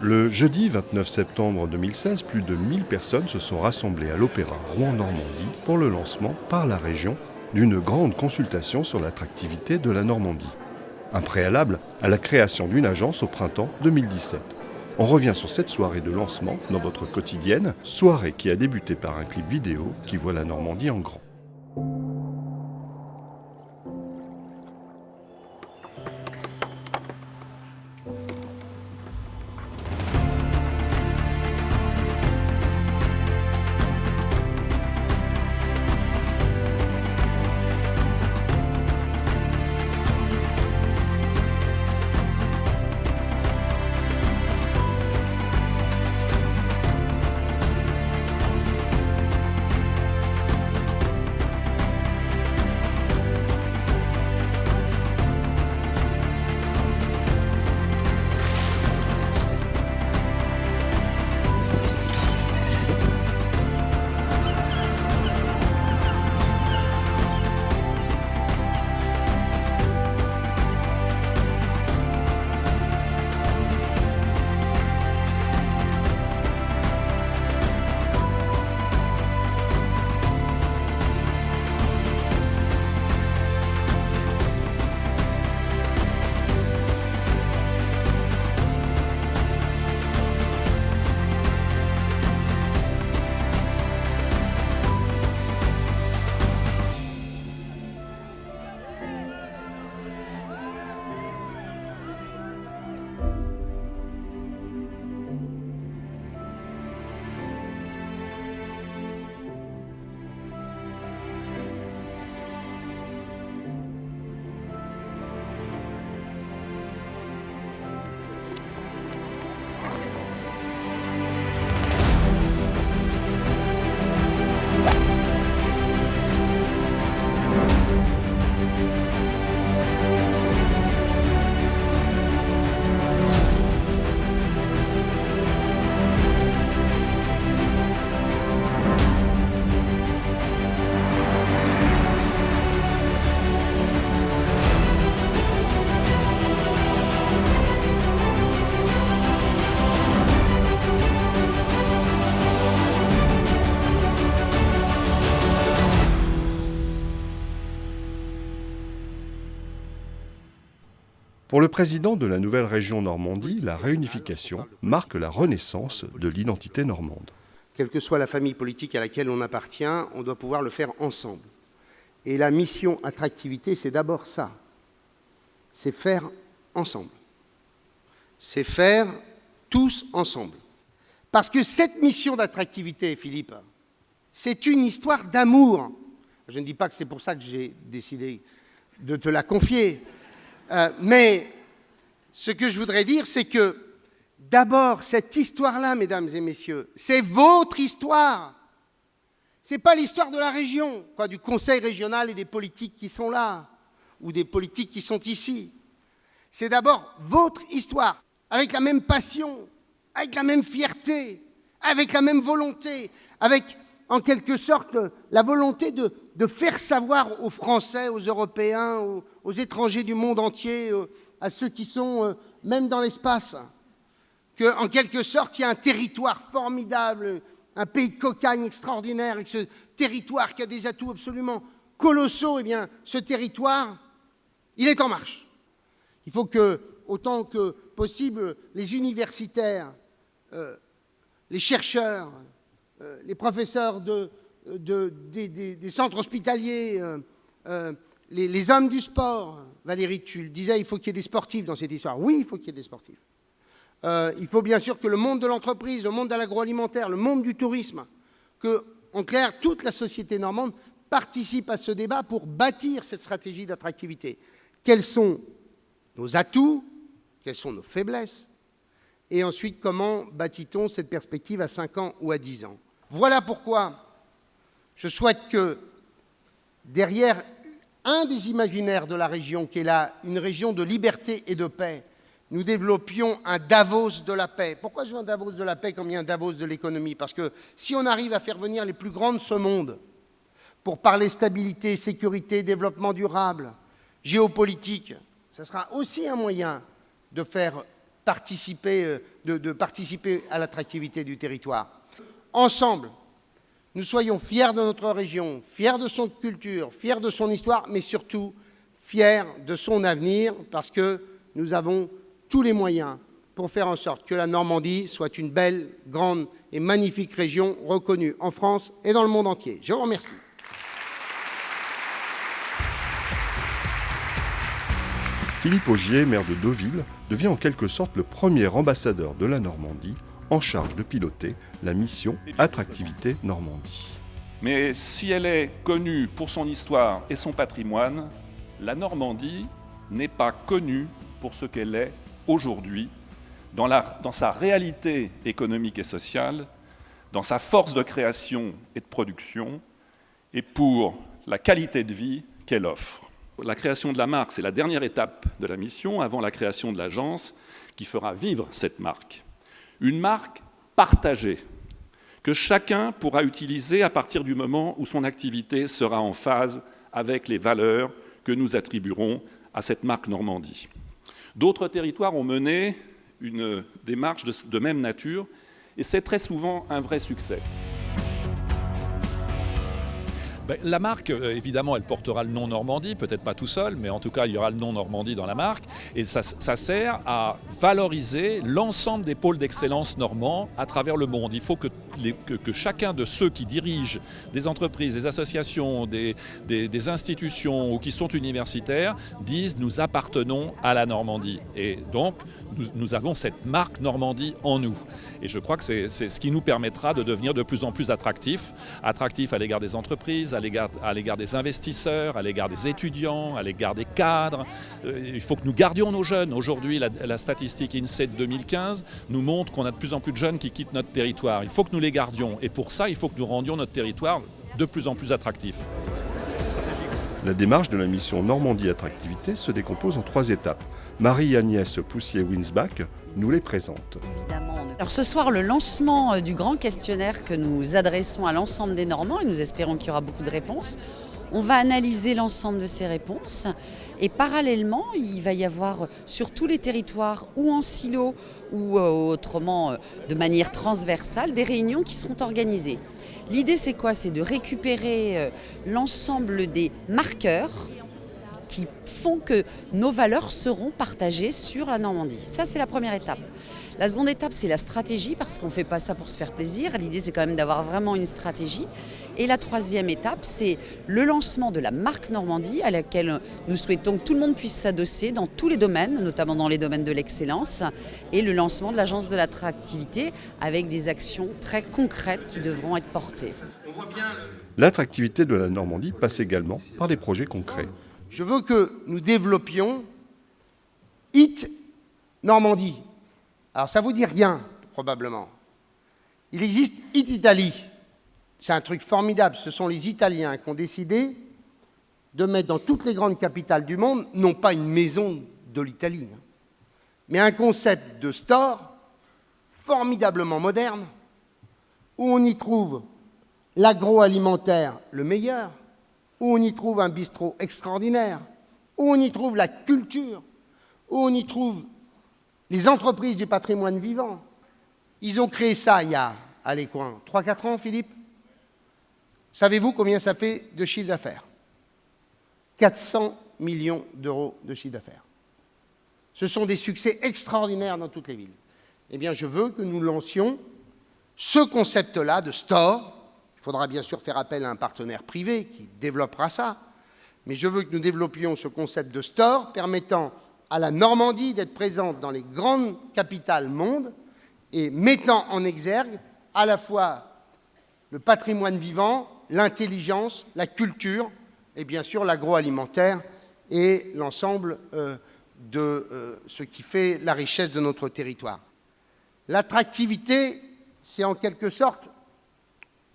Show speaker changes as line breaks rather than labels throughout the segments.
Le jeudi 29 septembre 2016, plus de 1000 personnes se sont rassemblées à l'Opéra Rouen-Normandie pour le lancement par la région d'une grande consultation sur l'attractivité de la Normandie. Un préalable à la création d'une agence au printemps 2017. On revient sur cette soirée de lancement dans votre quotidienne, soirée qui a débuté par un clip vidéo qui voit la Normandie en grand. Pour le président de la nouvelle région Normandie, la réunification marque la renaissance de l'identité normande.
Quelle que soit la famille politique à laquelle on appartient, on doit pouvoir le faire ensemble. Et la mission attractivité, c'est d'abord ça. C'est faire ensemble. C'est faire tous ensemble. Parce que cette mission d'attractivité, Philippe, c'est une histoire d'amour. Je ne dis pas que c'est pour ça que j'ai décidé de te la confier. Mais ce que je voudrais dire, c'est que d'abord, cette histoire-là, mesdames et messieurs, c'est votre histoire. Ce n'est pas l'histoire de la région, quoi, du conseil régional et des politiques qui sont là, ou des politiques qui sont ici. C'est d'abord votre histoire, avec la même passion, avec la même fierté, avec la même volonté, avec, en quelque sorte, la volonté de faire savoir aux Français, aux Européens, aux étrangers du monde entier, à ceux qui sont même dans l'espace, qu'en quelque sorte, il y a un territoire formidable, un pays de cocagne extraordinaire, et que ce territoire qui a des atouts absolument colossaux, eh bien, ce territoire, il est en marche. Il faut que, autant que possible, les universitaires, les chercheurs, les professeurs des centres hospitaliers, les hommes du sport, Valérie, tu le disais, il faut qu'il y ait des sportifs dans cette histoire. Oui, il faut qu'il y ait des sportifs. Il faut bien sûr que le monde de l'entreprise, le monde de l'agroalimentaire, le monde du tourisme, que, en clair, toute la société normande participe à ce débat pour bâtir cette stratégie d'attractivité. Quels sont nos atouts? Quelles sont nos faiblesses? Et ensuite, comment bâtit-on cette perspective à 5 ans ou à 10 ans? Voilà pourquoi je souhaite que, derrière un des imaginaires de la région, qui est là, une région de liberté et de paix, nous développions un Davos de la paix. Pourquoi je veux un Davos de la paix comme il y a un Davos de l'économie? Parce que si on arrive à faire venir les plus grands de ce monde pour parler stabilité, sécurité, développement durable, géopolitique, ce sera aussi un moyen de faire participer à l'attractivité du territoire. Ensemble, nous soyons fiers de notre région, fiers de son culture, fiers de son histoire, mais surtout fiers de son avenir, parce que nous avons tous les moyens pour faire en sorte que la Normandie soit une belle, grande et magnifique région reconnue en France et dans le monde entier. Je vous remercie.
Philippe Augier, maire de Deauville, devient en quelque sorte le premier ambassadeur de la Normandie en charge de piloter la mission Attractivité Normandie.
Mais si elle est connue pour son histoire et son patrimoine, la Normandie n'est pas connue pour ce qu'elle est aujourd'hui, dans sa réalité économique et sociale, dans sa force de création et de production, et pour la qualité de vie qu'elle offre. La création de la marque, c'est la dernière étape de la mission, avant la création de l'agence, qui fera vivre cette marque. Une marque partagée, que chacun pourra utiliser à partir du moment où son activité sera en phase avec les valeurs que nous attribuerons à cette marque Normandie. D'autres territoires ont mené une démarche de même nature, et c'est très souvent un vrai succès.
La marque, évidemment, elle portera le nom Normandie, peut-être pas tout seul, mais en tout cas, il y aura le nom Normandie dans la marque. Et ça sert à valoriser l'ensemble des pôles d'excellence normands à travers le monde. Il faut que chacun de ceux qui dirigent des entreprises, des associations, des institutions ou qui sont universitaires disent « nous appartenons à la Normandie ». Et donc, nous avons cette marque Normandie en nous. Et je crois que c'est ce qui nous permettra de devenir de plus en plus attractifs à l'égard des entreprises, à l'égard des investisseurs, à l'égard des étudiants, à l'égard des cadres. Il faut que nous gardions nos jeunes. Aujourd'hui, la statistique INSEE de 2015 nous montre qu'on a de plus en plus de jeunes qui quittent notre territoire. Il faut que nous les gardions. Et pour ça, il faut que nous rendions notre territoire de plus en plus attractif.
La démarche de la mission Normandie Attractivité se décompose en 3 étapes. Marie-Agnès Poussier-Winsbach nous les présente.
Alors ce soir, le lancement du grand questionnaire que nous adressons à l'ensemble des Normands, et nous espérons qu'il y aura beaucoup de réponses. On va analyser l'ensemble de ces réponses et parallèlement, il va y avoir sur tous les territoires ou en silo ou autrement de manière transversale des réunions qui seront organisées. L'idée c'est quoi? C'est de récupérer l'ensemble des marqueurs qui font que nos valeurs seront partagées sur la Normandie. Ça c'est la première étape. La seconde étape, c'est la stratégie, parce qu'on ne fait pas ça pour se faire plaisir. L'idée, c'est quand même d'avoir vraiment une stratégie. Et la troisième étape, c'est le lancement de la marque Normandie, à laquelle nous souhaitons que tout le monde puisse s'adosser dans tous les domaines, notamment dans les domaines de l'excellence, et le lancement de l'agence de l'attractivité, avec des actions très concrètes qui devront être portées.
L'attractivité de la Normandie passe également par des projets concrets.
Je veux que nous développions IT Normandie. Alors, ça ne vous dit rien, probablement. Il existe IT Italie. C'est un truc formidable. Ce sont les Italiens qui ont décidé de mettre dans toutes les grandes capitales du monde, non pas une maison de l'Italie, mais un concept de store formidablement moderne, où on y trouve l'agroalimentaire le meilleur, où on y trouve un bistrot extraordinaire, où on y trouve la culture, où on y trouve les entreprises du patrimoine vivant. Ils ont créé ça il y a, allez quoi, 3-4 ans, Philippe? Savez-vous combien ça fait de chiffre d'affaires? 400 millions d'euros de chiffre d'affaires. Ce sont des succès extraordinaires dans toutes les villes. Eh bien, je veux que nous lancions ce concept-là de store. Il faudra bien sûr faire appel à un partenaire privé qui développera ça. Mais je veux que nous développions ce concept de store permettant à la Normandie d'être présente dans les grandes capitales monde et mettant en exergue à la fois le patrimoine vivant, l'intelligence, la culture et bien sûr l'agroalimentaire et l'ensemble de ce qui fait la richesse de notre territoire. L'attractivité, c'est en quelque sorte,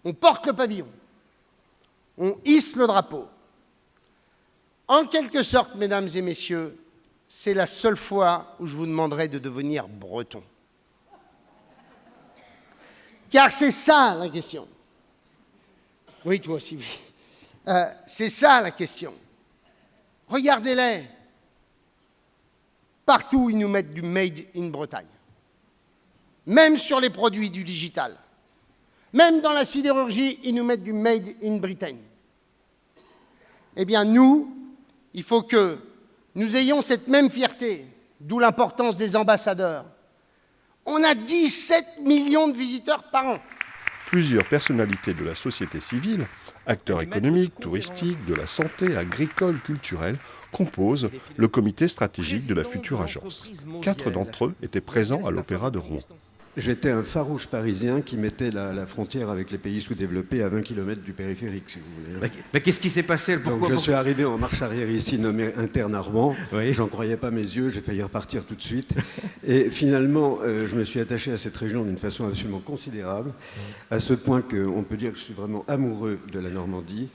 on porte le pavillon, on hisse le drapeau. En quelque sorte, mesdames et messieurs, c'est la seule fois où je vous demanderai de devenir breton. Car c'est ça la question. Oui, toi aussi. C'est ça la question. Regardez-les. Partout, ils nous mettent du Made in Bretagne. Même sur les produits du digital. Même dans la sidérurgie, ils nous mettent du Made in Britain. Eh bien, nous, il faut que nous ayons cette même fierté, d'où l'importance des ambassadeurs. On a 17 millions de visiteurs par an.
Plusieurs personnalités de la société civile, acteurs économiques, touristiques, de la santé, agricoles, culturels, composent le comité stratégique de la future agence. 4 d'entre eux étaient présents à l'Opéra de Rouen.
J'étais un farouche Parisien qui mettait la frontière avec les pays sous-développés à 20 km du périphérique, si vous voulez.
Mais qu'est-ce qui s'est passé?
Donc je suis arrivé en marche arrière ici, nommé interne à Rouen.
Oui.
J'en croyais pas mes yeux, j'ai failli repartir tout de suite. Et finalement, je me suis attaché à cette région d'une façon absolument considérable, à ce point qu'on peut dire que je suis vraiment amoureux de la Normandie,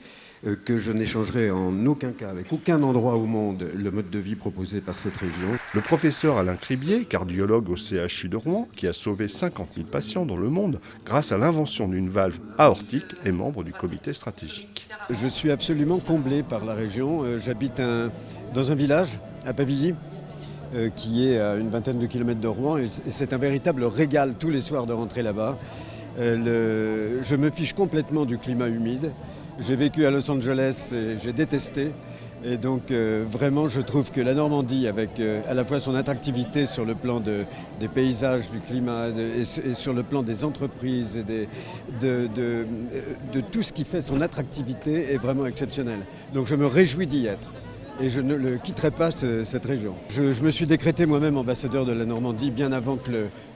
que je n'échangerai en aucun cas avec aucun endroit au monde le mode de vie proposé par cette région.
Le professeur Alain Cribier, cardiologue au CHU de Rouen, qui a sauvé 50 000 patients dans le monde grâce à l'invention d'une valve aortique, est membre du comité stratégique.
Je suis absolument comblé par la région. J'habite dans un village, à Pavilly, qui est à une vingtaine de kilomètres de Rouen, et c'est un véritable régal tous les soirs de rentrer là-bas. Je me fiche complètement du climat humide. J'ai vécu à Los Angeles et j'ai détesté. Et donc vraiment, je trouve que la Normandie, avec à la fois son attractivité sur le plan des paysages, du climat, et sur le plan des entreprises et de tout ce qui fait son attractivité, est vraiment exceptionnelle. Donc je me réjouis d'y être. Et je ne le quitterai pas, cette région. Je me suis décrété moi-même ambassadeur de la Normandie bien avant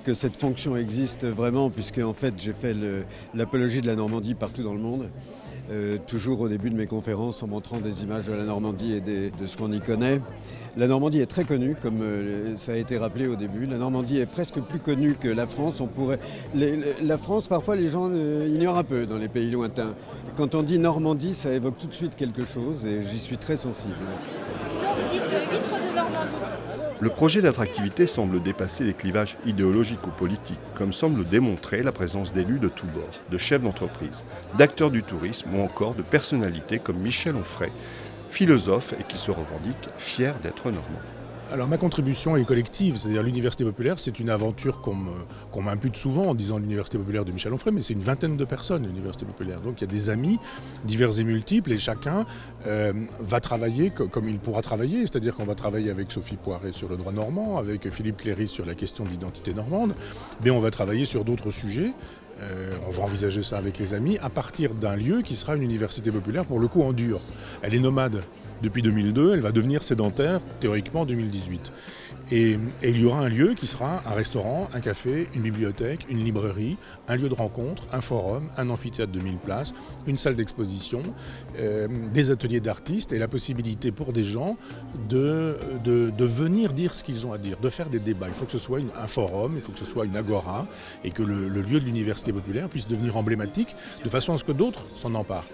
que cette fonction existe vraiment, puisque en fait j'ai fait l'apologie de la Normandie partout dans le monde. Toujours au début de mes conférences en montrant des images de la Normandie et de ce qu'on y connaît. La Normandie est très connue, comme ça a été rappelé au début. La Normandie est presque plus connue que la France. La France, parfois, les gens ignorent un peu dans les pays lointains. Quand on dit Normandie, ça évoque tout de suite quelque chose et j'y suis très sensible.
Sinon, vous dites huîtres de Normandie.
Le projet d'attractivité semble dépasser les clivages idéologiques ou politiques, comme semble le démontrer la présence d'élus de tous bords, de chefs d'entreprise, d'acteurs du tourisme ou encore de personnalités comme Michel Onfray, philosophe et qui se revendique fier d'être normand.
Alors ma contribution est collective, c'est-à-dire l'Université populaire, c'est une aventure qu'on m'impute souvent en disant l'Université populaire de Michel Onfray, mais c'est une vingtaine de personnes, l'Université populaire. Donc il y a des amis divers et multiples et chacun va travailler comme il pourra travailler, c'est-à-dire qu'on va travailler avec Sophie Poiret sur le droit normand, avec Philippe Cléry sur la question de l'identité normande, mais on va travailler sur d'autres sujets. On va envisager ça avec les amis à partir d'un lieu qui sera une université populaire pour le coup en dur. Elle est nomade depuis 2002, elle va devenir sédentaire théoriquement en 2018. Et il y aura un lieu qui sera un restaurant, un café, une bibliothèque, une librairie, un lieu de rencontre, un forum, un amphithéâtre de 1000 places, une salle d'exposition, des ateliers d'artistes et la possibilité pour des gens de venir dire ce qu'ils ont à dire, de faire des débats. Il faut que ce soit un forum, il faut que ce soit une agora et que le lieu de l'université populaire puisse devenir emblématique de façon à ce que d'autres s'en emparent.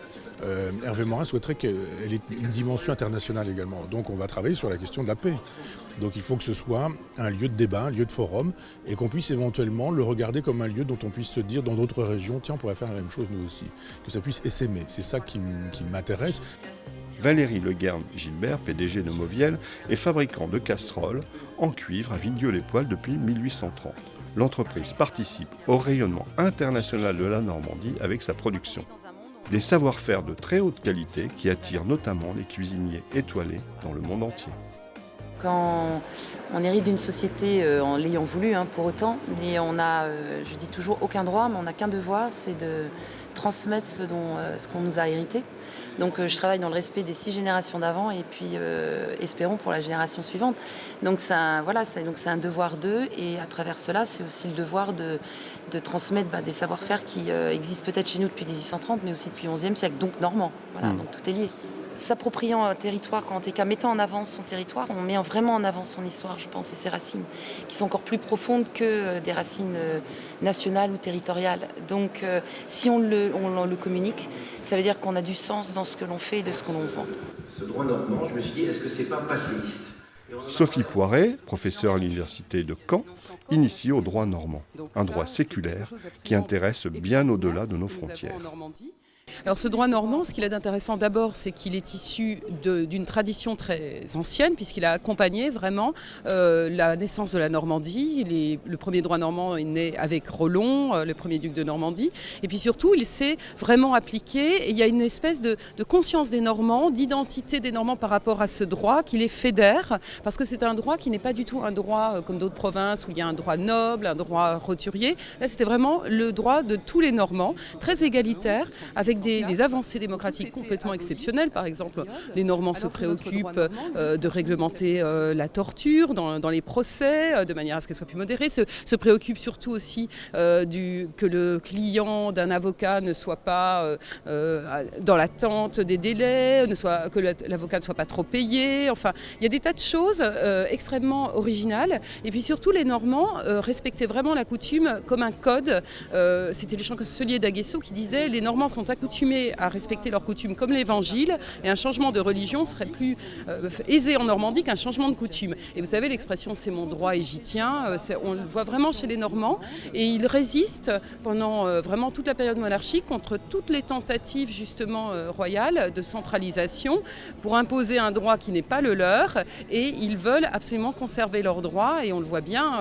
Hervé Morin souhaiterait qu'elle ait une dimension internationale également. Donc on va travailler sur la question de la paix. Donc il faut que ce soit un lieu de débat, un lieu de forum, et qu'on puisse éventuellement le regarder comme un lieu dont on puisse se dire dans d'autres régions, tiens, on pourrait faire la même chose nous aussi. Que ça puisse essaimer. C'est ça qui m'intéresse.
Valérie Le Guern-Gilbert, PDG de Mauviel, est fabricant de casseroles en cuivre à Villedieu-les-Poêles depuis 1830. L'entreprise participe au rayonnement international de la Normandie avec sa production. Des savoir-faire de très haute qualité qui attirent notamment les cuisiniers étoilés dans le monde entier.
Quand on hérite d'une société en l'ayant voulu pour autant, mais on a, je dis toujours, aucun droit, mais on n'a qu'un devoir, c'est de transmettre ce qu'on nous a hérité. Donc je travaille dans le respect des 6 générations d'avant et puis espérons pour la génération suivante. Donc c'est un devoir d'eux et à travers cela, c'est aussi le devoir de transmettre des savoir-faire qui existent peut-être chez nous depuis 1830, mais aussi depuis le XIe siècle, donc normand. Voilà, donc tout est lié. S'appropriant un territoire, en tout cas mettant en avant son territoire, on met vraiment en avant son histoire, je pense, et ses racines, qui sont encore plus profondes que des racines nationales ou territoriales. Donc si on le communique, ça veut dire qu'on a du sens dans ce que l'on fait et de ce que l'on vend.
Ce droit normand, je me suis dit, est-ce que c'est pas passéiste?
Sophie Poiret, professeure à l'université de Caen, initie au droit normand, un droit séculaire qui intéresse bien au-delà de nos frontières.
Alors ce droit normand, ce qu'il a d'intéressant d'abord, c'est qu'il est issu d'une tradition très ancienne, puisqu'il a accompagné vraiment la naissance de la Normandie. Le premier droit normand est né avec Rollon, le premier duc de Normandie. Et puis surtout, il s'est vraiment appliqué. Et il y a une espèce de conscience des Normands, d'identité des Normands par rapport à ce droit, qui les fédère, parce que c'est un droit qui n'est pas du tout un droit comme d'autres provinces, où il y a un droit noble, un droit roturier. Là, c'était vraiment le droit de tous les Normands, très égalitaire, avec des avancées démocratiques complètement exceptionnelles. Par exemple, les Normands se préoccupent de réglementer la torture dans les procès, de manière à ce qu'elle soit plus modérée, se préoccupent surtout aussi que le client d'un avocat ne soit pas dans l'attente des délais, que l'avocat ne soit pas trop payé. Enfin, il y a des tas de choses extrêmement originales. Et puis surtout, les Normands respectaient vraiment la coutume comme un code. C'était les chanceliers d'Aguesseau qui disaient « Les Normands sont accoutumés à respecter leurs coutumes comme l'Évangile et un changement de religion serait plus aisé en Normandie qu'un changement de coutume. » Et vous savez, l'expression « c'est mon droit et j'y tiens », on le voit vraiment chez les Normands et ils résistent pendant vraiment toute la période monarchique contre toutes les tentatives justement royales de centralisation pour imposer un droit qui n'est pas le leur et ils veulent absolument conserver leurs droits et on le voit bien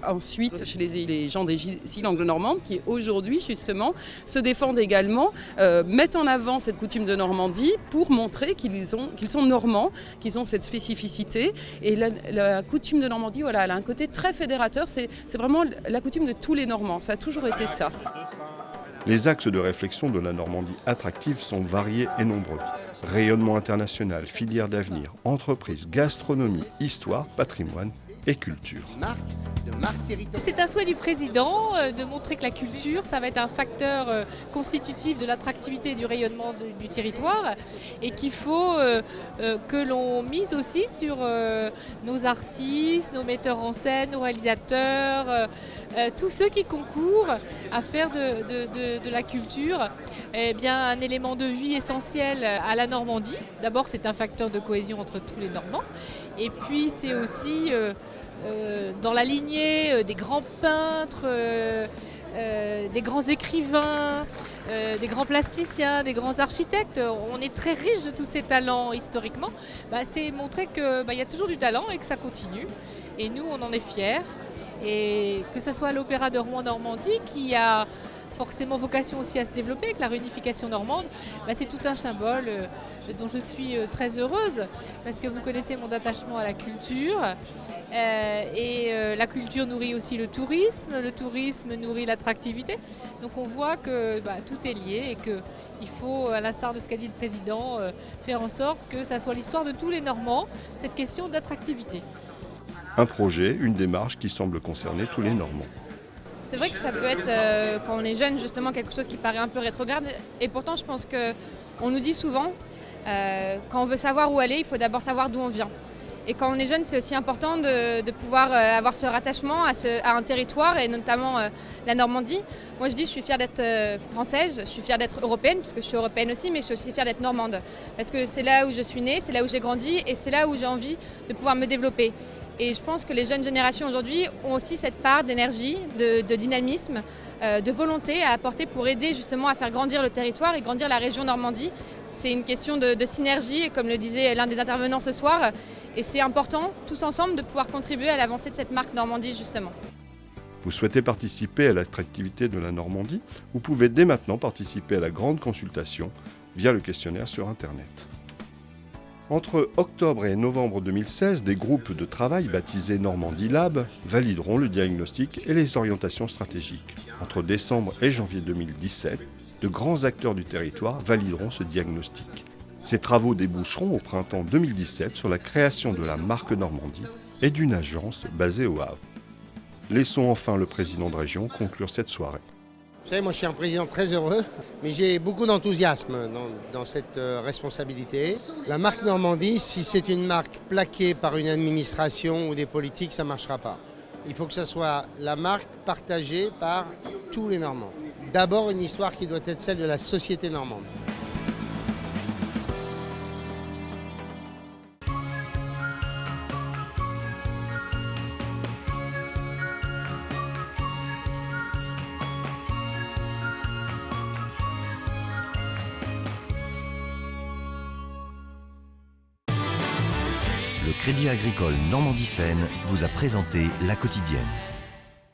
ensuite chez les gens des îles anglo-normandes qui aujourd'hui justement se défendent également, mettent en avant cette coutume de Normandie pour montrer qu'ils sont normands, qu'ils ont cette spécificité. Et la coutume de Normandie, voilà, elle a un côté très fédérateur, c'est vraiment la coutume de tous les Normands, ça a toujours été ça.
Les axes de réflexion de la Normandie attractive sont variés et nombreux. Rayonnement international, filière d'avenir, entreprise, gastronomie, histoire, patrimoine et culture.
C'est un souhait du président de montrer que la culture, ça va être un facteur constitutif de l'attractivité et du rayonnement du territoire et qu'il faut que l'on mise aussi sur nos artistes, nos metteurs en scène, nos réalisateurs, tous ceux qui concourent à faire de la culture un élément de vie essentiel à la Normandie. D'abord, c'est un facteur de cohésion entre tous les Normands et puis c'est aussi dans la lignée des grands peintres, des grands écrivains, des grands plasticiens, des grands architectes. On est très riche de tous ces talents historiquement. C'est montrer qu'il y a toujours du talent et que ça continue. Et nous, on en est fiers. Et que ce soit l'Opéra de Rouen-Normandie qui a forcément vocation aussi à se développer avec la réunification normande, c'est tout un symbole dont je suis très heureuse parce que vous connaissez mon attachement à la culture et la culture nourrit aussi le tourisme nourrit l'attractivité. Donc on voit que tout est lié et qu'il faut, à l'instar de ce qu'a dit le président, faire en sorte que ça soit l'histoire de tous les Normands, cette question d'attractivité.
Un projet, une démarche qui semble concerner tous les Normands.
C'est vrai que ça peut être, quand on est jeune, justement quelque chose qui paraît un peu rétrograde. Et pourtant, je pense qu'on nous dit souvent, quand on veut savoir où aller, il faut d'abord savoir d'où on vient. Et quand on est jeune, c'est aussi important de pouvoir avoir ce rattachement à un territoire, et notamment la Normandie. Moi, je dis, je suis fière d'être française, je suis fière d'être européenne, parce que je suis européenne aussi, mais je suis aussi fière d'être normande. Parce que c'est là où je suis née, c'est là où j'ai grandi, et c'est là où j'ai envie de pouvoir me développer. Et je pense que les jeunes générations aujourd'hui ont aussi cette part d'énergie, de dynamisme, de volonté à apporter pour aider justement à faire grandir le territoire et grandir la région Normandie. C'est une question de synergie, comme le disait l'un des intervenants ce soir. Et c'est important, tous ensemble, de pouvoir contribuer à l'avancée de cette marque Normandie justement.
Vous souhaitez participer à l'attractivité de la Normandie? Vous pouvez dès maintenant participer à la grande consultation via le questionnaire sur Internet. Entre octobre et novembre 2016, des groupes de travail baptisés Normandie Lab valideront le diagnostic et les orientations stratégiques. Entre décembre et janvier 2017, de grands acteurs du territoire valideront ce diagnostic. Ces travaux déboucheront au printemps 2017 sur la création de la marque Normandie et d'une agence basée au Havre. Laissons enfin le président de région conclure cette soirée.
Vous savez, moi je suis un président très heureux, mais j'ai beaucoup d'enthousiasme dans cette responsabilité. La marque Normandie, si c'est une marque plaquée par une administration ou des politiques, ça ne marchera pas. Il faut que ce soit la marque partagée par tous les Normands. D'abord une histoire qui doit être celle de la société normande.
Le Crédit Agricole Normandie-Seine vous a présenté La Quotidienne.